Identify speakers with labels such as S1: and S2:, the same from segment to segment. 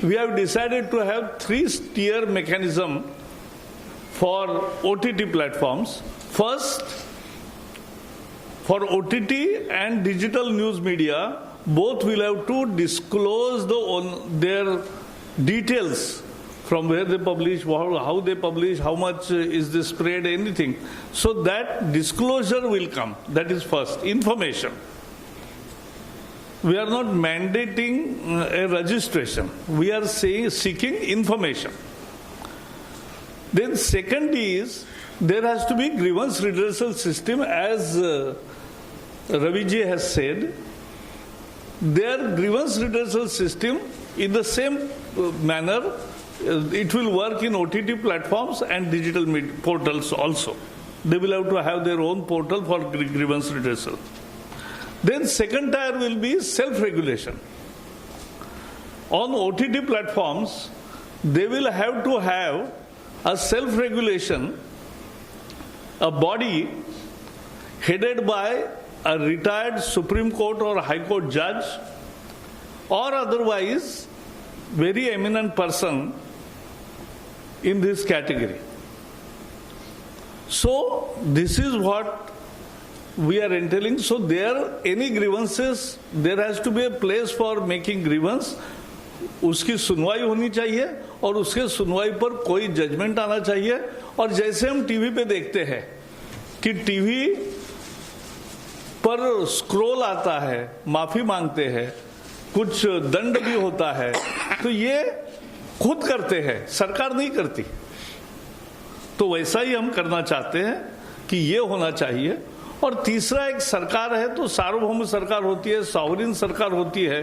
S1: we have decided to have 3-tier mechanism for OTT platforms. First, for OTT and digital news media, both will have to disclose their details from where they publish, how they publish, how much is the spread, anything. So that disclosure will come. That is first, information. We are not mandating a registration. We are seeking information. Then second is, there has to be grievance redressal system, as Raviji has said. Their grievance redressal system, in the same manner, it will work in OTT platforms and digital portals also. They will have to have their own portal for grievance redressal. Then second tier will be self-regulation. On OTT platforms, they will have to have a self-regulation, a body headed by a retired Supreme Court or High Court judge, or otherwise very eminent person in this category. So this is what we are entailing. So there, any grievances, there has to be a place for making grievance. उसकी सुनवाई होनी चाहिए और उसके सुनवाई पर कोई judgement आना चाहिए. और जैसे हम टीवी पे देखते हैं कि टीवी पर स्क्रॉल आता है, माफी मांगते हैं, कुछ दंड भी होता है, तो ये खुद करते हैं, सरकार नहीं करती. तो वैसा ही हम करना चाहते हैं कि ये होना चाहिए. और तीसरा, एक सरकार है तो सार्वभौम सरकार होती है, सॉवरेन सरकार होती है,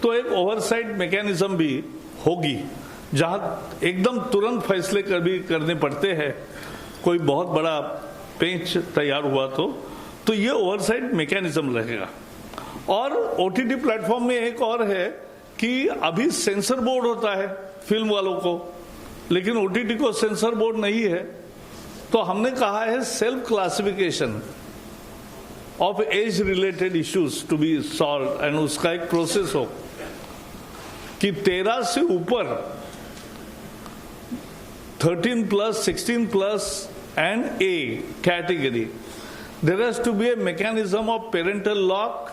S1: तो एक ओवरसाइट मैकेनिज्म भी होगी जहां एकदम तुरंत फैसले भी करने पड़ते हैं. कोई बहुत बड़ा पेंच तैयार हुआ तो ये ओवरसाइट मैकेनिज्म रहेगा. और ओटीटी प्लेटफॉर्म में एक और है कि अभी सेंसर बोर्ड होता है फिल्म वालों को, लेकिन ओटीटी को सेंसर बोर्ड नहीं है. तो हमने कहा है self classification of age related issues to be solve, and उसका एक प्रोसेस हो कि 13 से ऊपर 13+, 16+ and A category, there has to be a mechanism of parental lock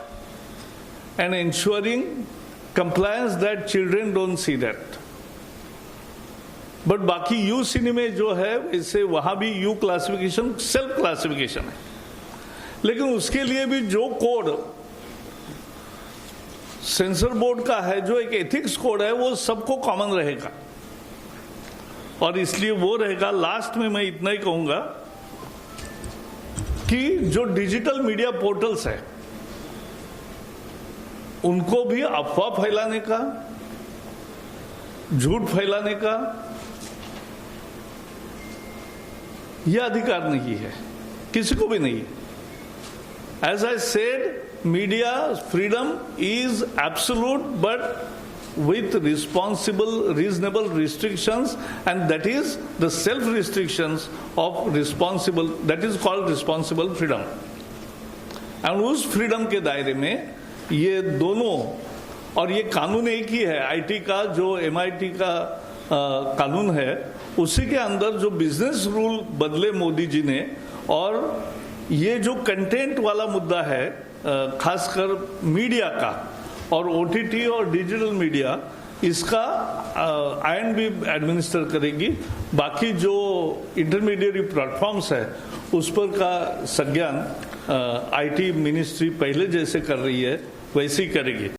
S1: and ensuring compliance that children don't see that. But बाकी you cinema जो है, इससे वहां भी यू क्लासिफिकेशन सेल्फ क्लासिफिकेशन है, लेकिन उसके लिए भी जो कोड सेंसर बोर्ड का है, जो एक एथिक्स कोड है, वो सबको कॉमन रहेगा. और इसलिए वो रहेगा. लास्ट में मैं इतना ही कहूंगा कि जो डिजिटल मीडिया पोर्टल्स है, उनको भी अफवाह फैलाने का, झूठ फैलाने का यह अधिकार नहीं है, किसी को भी नहीं है. As I said, media freedom is absolute, but with responsible, reasonable restrictions, and that is the self-restrictions of responsible, that is called responsible freedom. And उस freedom के दायरे में ये दोनों, और ये कानून एक ही है, IT का जो MIT का कानून है, उसी के अंदर जो बिजनेस रूल बदले मोदी जी ने, और ये जो कंटेंट वाला मुद्दा है खासकर मीडिया का और OTT और डिजिटल मीडिया, इसका INB एडमिनिस्टर करेगी. बाकी जो इंटरमीडिएट प्लेटफॉर्म्स है उस पर का संज्ञान IT मिनिस्ट्री पहले जैसे कर रही है वैसे ही करेगी.